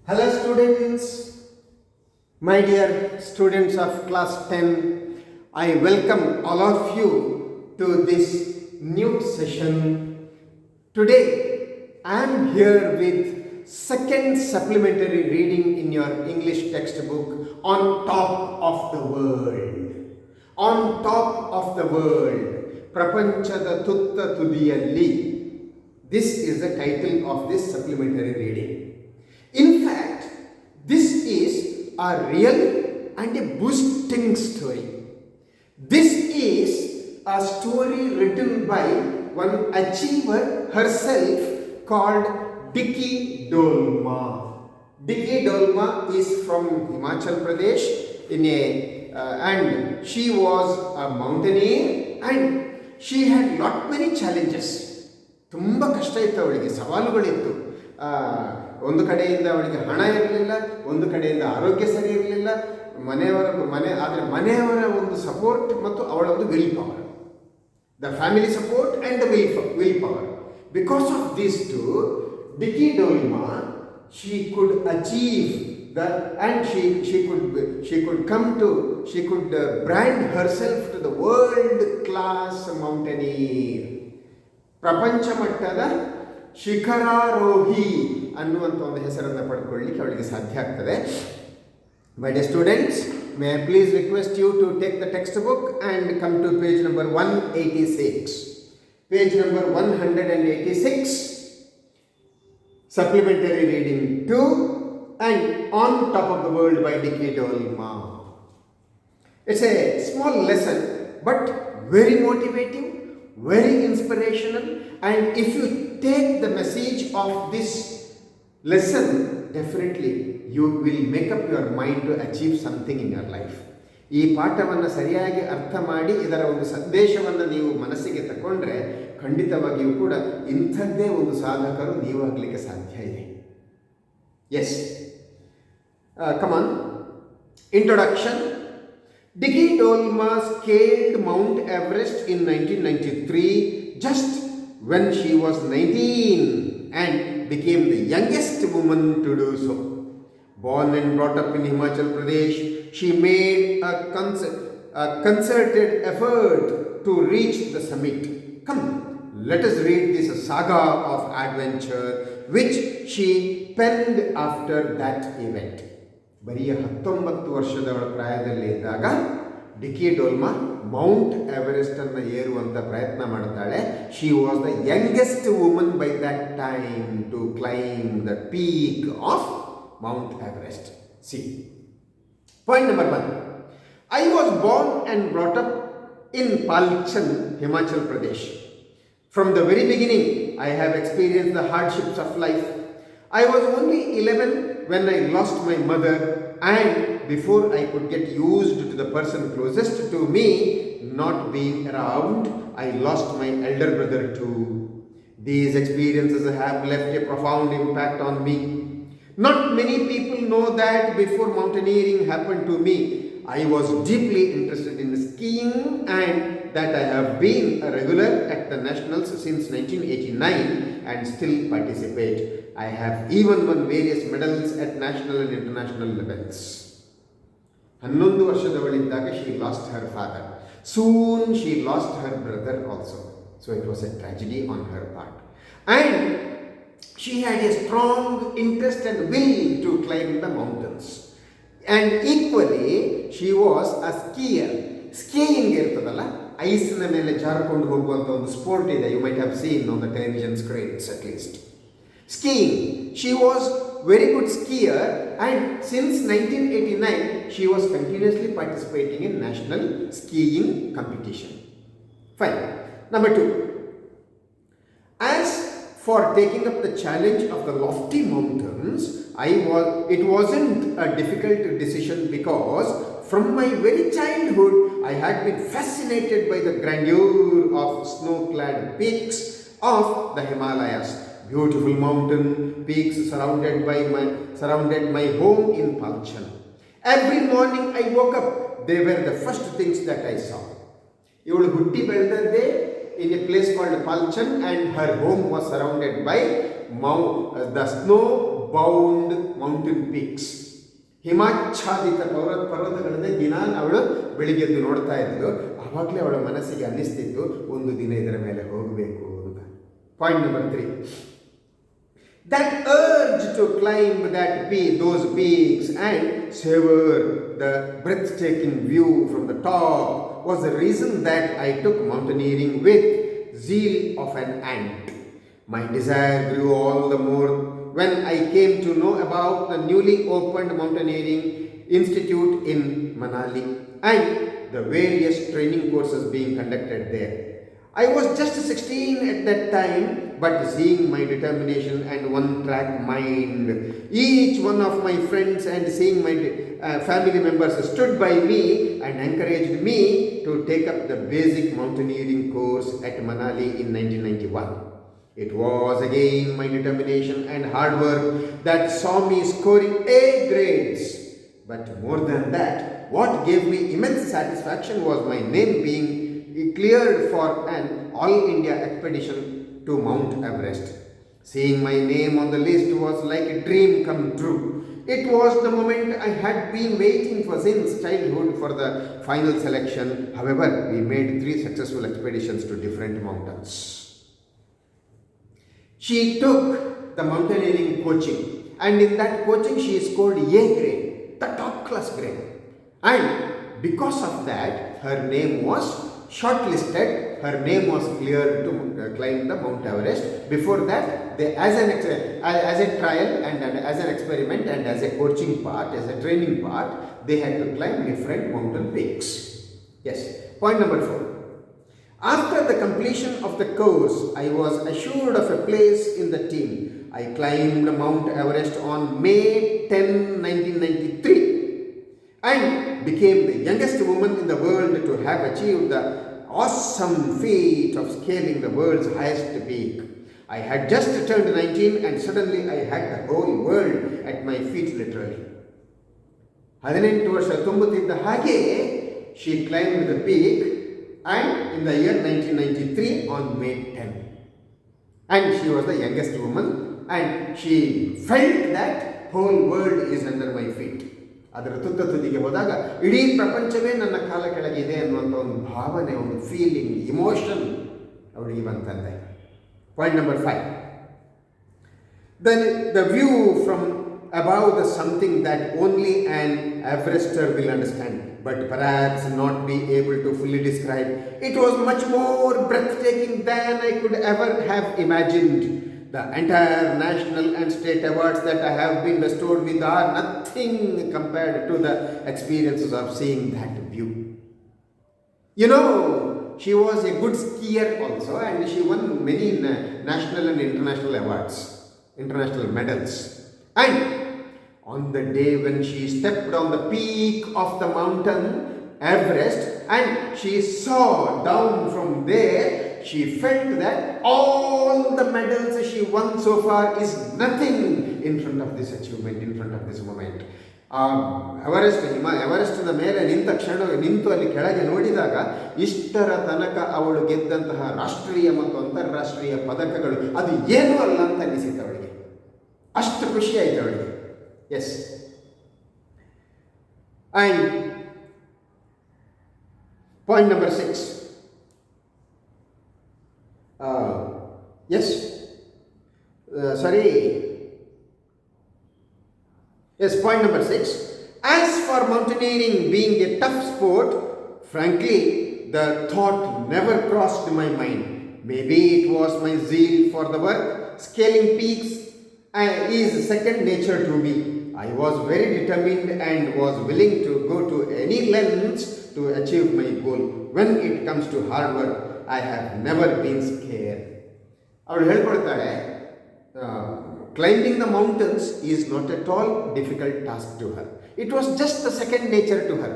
Hello students, my dear students of class 10, I welcome all of you to this new session. Today I am here with second supplementary reading in your English textbook, On Top of the World. On Top of the World, Prapanchada Tutta Tudiyalli. This is the title of this supplementary reading. In fact, this is a real and a boosting story. This is a story written by one achiever herself called Dicky Dolma. Dicky Dolma is from Himachal Pradesh and she was a mountaineer and she had many challenges. ತುಂಬ ಕಷ್ಟ ಇತ್ತು ಅವಳಿಗೆ, ಸವಾಲುಗಳಿತ್ತು. ಒಂದು ಕಡೆಯಿಂದ ಅವಳಿಗೆ ಹಣ ಇರಲಿಲ್ಲ, ಒಂದು ಕಡೆಯಿಂದ ಆರೋಗ್ಯ ಸರಿ ಇರಲಿಲ್ಲ, ಆದರೆ ಮನೆಯವರ ಒಂದು ಸಪೋರ್ಟ್ ಮತ್ತು ಅವಳ ಒಂದು will power, the family support and the will power. Because of these two, Dicky Dolma she could achieve that, and she could brand herself to the world class mountaineer. ಪ್ರಪಂಚ ಮಟ್ಟದ ಶಿಖರಾರೋಹಿ ಅನ್ನುವಂಥ ಒಂದು ಹೆಸರನ್ನು ಪಡ್ಕೊಳ್ಳಿಕ್ಕೆ ಅವಳಿಗೆ ಸಾಧ್ಯ ಆಗ್ತದೆ. My dear students, may I please request you to take the textbook and come to page number 186. Page number 186, supplementary reading 2 and On Top of the World by Dicky Dolma. It's a small lesson but very motivating, very inspirational, and if you take the message of this lesson, definitely you will make up your mind to achieve something in your life. ಈ ಪಾಠವನ್ನು ಸರಿಯಾಗಿ ಅರ್ಥ ಮಾಡಿ ಇದರ ಒಂದು ಸಂದೇಶವನ್ನು ನೀವು ಮನಸ್ಸಿಗೆ ತಗೊಂಡ್ರೆ ಖಂಡಿತವಾಗಿಯೂ ಕೂಡ ಇಂಥದ್ದೇ ಒಂದು ಸಾಧಕರು ನೀವು ಆಗಲಿಕ್ಕೆ ಸಾಧ್ಯ ಇದೆ. S, come on. Introduction. Dicky Dolma scaled Mount Everest in 1993 just when she was 19 and became the youngest woman to do so. Born and brought up in Himachal Pradesh, she made a concerted effort to reach the summit. Come, let us read this saga of adventure which she penned after that event. ಬರೀ 19 ವರ್ಷದವಳ ಪ್ರಾಯದಲ್ಲಿ ಇದ್ದಾಗ Dicky Dolma Mount Everest ಅನ್ನು ಏರುವಂಥ ಪ್ರಯತ್ನ ಮಾಡ್ತಾಳೆ. She was the youngest woman by that time to climb the peak of Mount Everest. See, point number 1. I was born and brought up in Palchan, Himachal Pradesh. From the very beginning, I have experienced the hardships of life. I was only 11 when I lost my mother, and before I could get used to the person closest to me not being around, I lost my elder brother too. These experiences have left a profound impact on me. Not many people know that before mountaineering happened to me, I was deeply interested in skiing and that I have been a regular at the nationals since 1989 and still participate. I have even won various medals at national and international levels. 11 ವರ್ಷದವಳಿದ್ದಾಗ she lost her father. Soon she lost her brother also. So it was a tragedy on her part. And she had a strong interest and will to climb the mountains. And equally she was a skier. Skiing ಇರ್ತದಲ್ಲ, ಐಸ್ನ ಮೇಲೆ ಜಾರ್ಕೊಂಡು ಹೋಗುವಂಥ ಒಂದು sport ಇದೆ. You might have seen on the television screens at least. Skiing. She was very good skier and since 1989 she was continuously participating in national skiing competition. Fine. Number 2. As for taking up the challenge of the lofty mountains, it wasn't a difficult decision because from my very childhood I had been fascinated by the grandeur of snow-clad peaks of the Himalayas. Beautiful mountain peaks surrounded my home in Palchan. Every morning I woke up, they were the first things that I saw. ಇವಳು ಹುಟ್ಟಿ ಬೆಳೆದದ್ದೇ in a place called Palchan and her home was surrounded by the snow bound mountain peaks. ಹಿಮಾಚ್ಛಾದಿತ ಪರ್ವತಗಳನ್ನೇ ದಿನ ಅವಳು ಬೆಳಿಗ್ಗೆ ಎದ್ದು ನೋಡ್ತಾ ಇದ್ಲು. ಆವಾಗಲೇ ಅವಳ ಮನಸ್ಸಿಗೆ ಅನ್ನಿಸ್ತಿತ್ತು ಒಂದು ದಿನ ಇದರ ಮೇಲೆ ಹೋಗಬೇಕು ಅಂತ. Point number 3. That urge to climb those peaks and savor the breathtaking view from the top was the reason that I took mountaineering with zeal of an ant. My desire grew all the more when I came to know about the newly opened mountaineering institute in Manali and the various training courses being conducted there. I was just 16 at that time, but seeing my determination and one-track mind, each one of my friends and seeing my family members stood by me and encouraged me to take up the basic mountaineering course at Manali in 1991. It was again my determination and hard work that saw me scoring A grades. But more than that, what gave me immense satisfaction was my name being cleared for an all-India expedition to Mount Everest. Seeing my name on the list was like a dream come true. It was the moment I had been waiting for since childhood for the final selection. However, we made 3 successful expeditions to different mountains. She took the mountaineering coaching, and in that coaching she scored A grade, the top class grade. And because of that, her name was shortlisted, her name was cleared to climb the Mount Everest. Before that, they, as a trial and as an experiment and as a coaching part, as a training part, they had to climb different mountain peaks. Yes. Point number 4. After the completion of the course, I was assured of a place in the team. I climbed Mount Everest on May 10, 1993 and became the youngest woman in the world to have achieved the awesome feat of scaling the world's highest peak. I had just turned 19 and suddenly I had the whole world at my feet literally. 18 ವರ್ಷ ತುಂಬುತ್ತಿದ್ದ ಹಾಗೆ she climbed the peak and in the year 1993 on May 10. And she was the youngest woman and she felt that whole world is under my feet. ಅದರ ತುದಿಗೆ ಹೋದಾಗ ಇಡೀ ಪ್ರಪಂಚವೇ ನನ್ನ ಕಾಲ ಕೆಳಗಿದೆ ಅನ್ನುವಂಥ ಒಂದು ಭಾವನೆ, ಒಂದು ಫೀಲಿಂಗ್, ಇಮೋಷನ್ ಅವಳಿಗೆ ಬಂತಂತೆ. Point number 5. The view from above the something that only an Everester will understand, but perhaps not be able to fully describe. It was much more breathtaking than I could ever have imagined. The entire national and state awards that I have been bestowed with are nothing compared to the experiences of seeing that view. You know, she was a good skier also and she won many national and international awards, international medals. And on the day when she stepped on the peak of the mountain Everest and she saw down from there, she felt that all the medals she won so far is nothing in front of this achievement, in front of this moment. ಎವರೆಸ್ಟ್ನ ಮೇಲೆ ನಿಂತು ಅಲ್ಲಿ ಕೆಳಗೆ ನೋಡಿದಾಗ ಇಷ್ಟರ ತನಕ ಅವಳು ಗೆದ್ದಂತಹ ರಾಷ್ಟ್ರೀಯ ಮತ್ತು ಅಂತಾರಾಷ್ಟ್ರೀಯ ಪದಕಗಳು ಅದು ಏನೂ ಅಲ್ಲ ಅಂತ ಅನಿಸಿತ್ತು ಅವಳಿಗೆ. ಅಷ್ಟು ಖುಷಿ ಆಯಿತು ಅವಳಿಗೆ. Yes. And point number 6. Point number 6. As for mountaineering being a tough sport, frankly, the thought never crossed my mind. Maybe it was my zeal for the work. Scaling peaks is second nature to me. I was very determined and was willing to go to any lengths to achieve my goal. When it comes to hard work, I have never been scared. ಅವಳು ಹೇಳ್ಕೊಡ್ತಾಳೆ, climbing the mountains is not at all difficult task to her. It was just the second nature to her.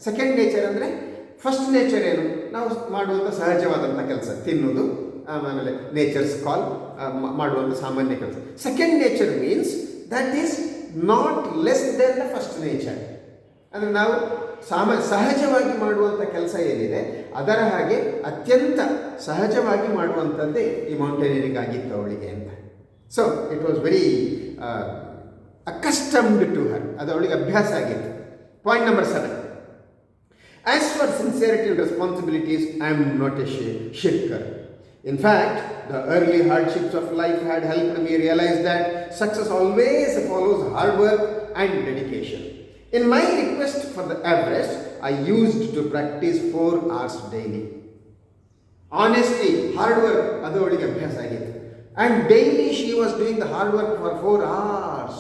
Second nature ಅಂದರೆ first nature ಏನು? ನಾವು ಮಾಡುವಂಥ ಸಹಜವಾದಂಥ ಕೆಲಸ, ತಿನ್ನೋದು, ಆಮೇಲೆ nature's ಕಾಲ್ ಮಾಡುವಂಥ ಸಾಮಾನ್ಯ ಕೆಲಸ. Second nature means that is not less than the first nature. ಅಂದರೆ ನಾವು ಸಹಜವಾಗಿ ಮಾಡುವಂಥ ಕೆಲಸ ಏನಿದೆ ಅದರ ಹಾಗೆ ಅತ್ಯಂತ ಸಹಜವಾಗಿ ಮಾಡುವಂಥದ್ದೇ ಈ ಮೌಂಟೇನಿಯರಿಂಗ್ ಆಗಿತ್ತು ಅವಳಿಗೆ ಅಂತ. So it was very accustomed to her. ಅದು ಅವಳಿಗೆ ಅಭ್ಯಾಸ ಆಗಿತ್ತು. Point number 7. As for sincerity and responsibilities, I am not a shirker. In fact, the early hardships of life had helped me realize that success always follows hard work and dedication. In my request for the Everest, I used to practice 4 hours daily. Honesty, hard work, ಅದು ಅವಳಿಗೆ ಅಭ್ಯಾಸ ಆಗಿತ್ತು. And daily she was doing the hard work for 4 hours.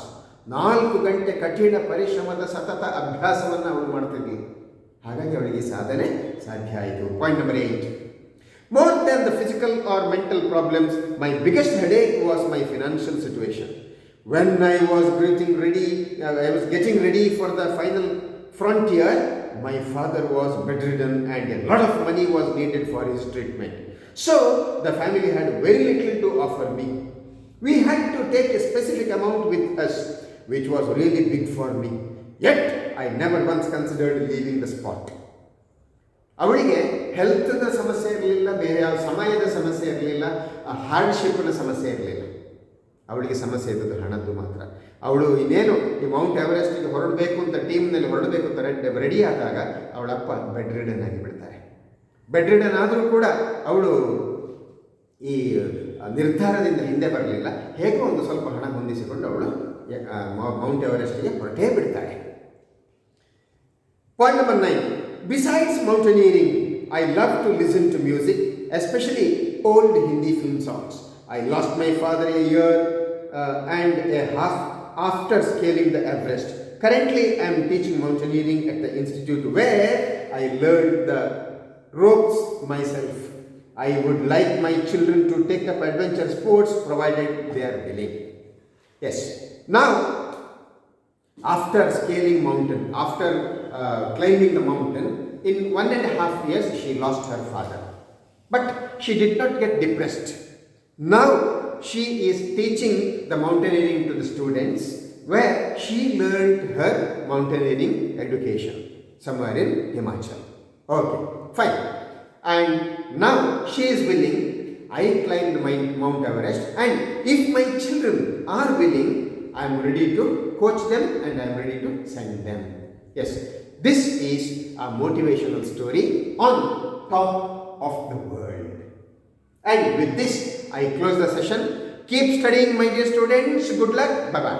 4 ಗಂಟೆ ಕಠಿಣ ಪರಿಶ್ರಮದ ಸತತ ಅಭ್ಯಾಸವನ್ನು ಅವಳು ಮಾಡ್ತಿದ್ವಿ. ಹಾಗಾಗಿ ಅವಳಿಗೆ ಸಾಧನೆ ಸಾಧ್ಯ ಆಯಿತು. Point number 8. More than the physical or mental problems, my biggest headache was my financial situation. When I was getting ready for the final frontier, my father was bedridden and a lot of money was needed for his treatment. So, the family had very little to offer me. We had to take a specific amount with us, which was really big for me. Yet, I never once considered leaving the spot. ಅವಳಿಗೆ ಹೆಲ್ತ್ನ ಸಮಸ್ಯೆ ಇರಲಿಲ್ಲ, ಬೇರೆ ಯಾವ ಸಮಯದ ಸಮಸ್ಯೆ ಇರಲಿಲ್ಲ, ಹಾರ್ಡ್ಶಿಪ್ನ ಸಮಸ್ಯೆ ಇರಲಿಲ್ಲ. ಅವಳಿಗೆ ಸಮಸ್ಯೆ ಇದ್ದದ್ದು ಹಣದ್ದು ಮಾತ್ರ. ಅವಳು ಇನ್ನೇನು ಈ ಮೌಂಟ್ ಎವರೆಸ್ಟ್ಗೆ ಹೊರಡಬೇಕು ಅಂತ ಟೀಮ್ನಲ್ಲಿ ಹೊರಡಬೇಕು ಅಂತ ರೆಡಿ ಆದಾಗ ಅವಳಪ್ಪ ಬೆಡ್ ರಿಡನ್ ಆಗಿ ಬಿಡ್ತಾರೆ. ಬೆಡ್ ರಿಡನ್ ಆದರೂ ಕೂಡ ಅವಳು ಈ ನಿರ್ಧಾರದಿಂದ ಹಿಂದೆ ಬರಲಿಲ್ಲ. ಹೇಗೋ ಒಂದು ಸ್ವಲ್ಪ ಹಣ ಹೊಂದಿಸಿಕೊಂಡು ಅವಳು Mount ಎವರೆಸ್ಟ್ಗೆ ಹೊರಟೇ ಬಿಡ್ತಾಳೆ. Point number 9. Besides mountaineering, I love to listen to music, especially old Hindi film songs. I lost my father a year and a half after scaling the Everest. Currently, I am teaching mountaineering at the institute where I learned the ropes myself. I would like my children to take up adventure sports provided they are willing. Yes. Now, after scaling mountain, after climbing the mountain, in 1.5 years she lost her father. But she did not get depressed. Now she is teaching the mountaineering to the students where she learned her mountaineering education somewhere in Himachal. Okay, fine. And now she is willing. I climbed Mount Everest, and if my children are willing, I am ready to coach them and I am ready to send them. Yes, this is a motivational story on top of the world. And with this, I close the session. Keep studying, my dear students. Good luck. Bye-bye.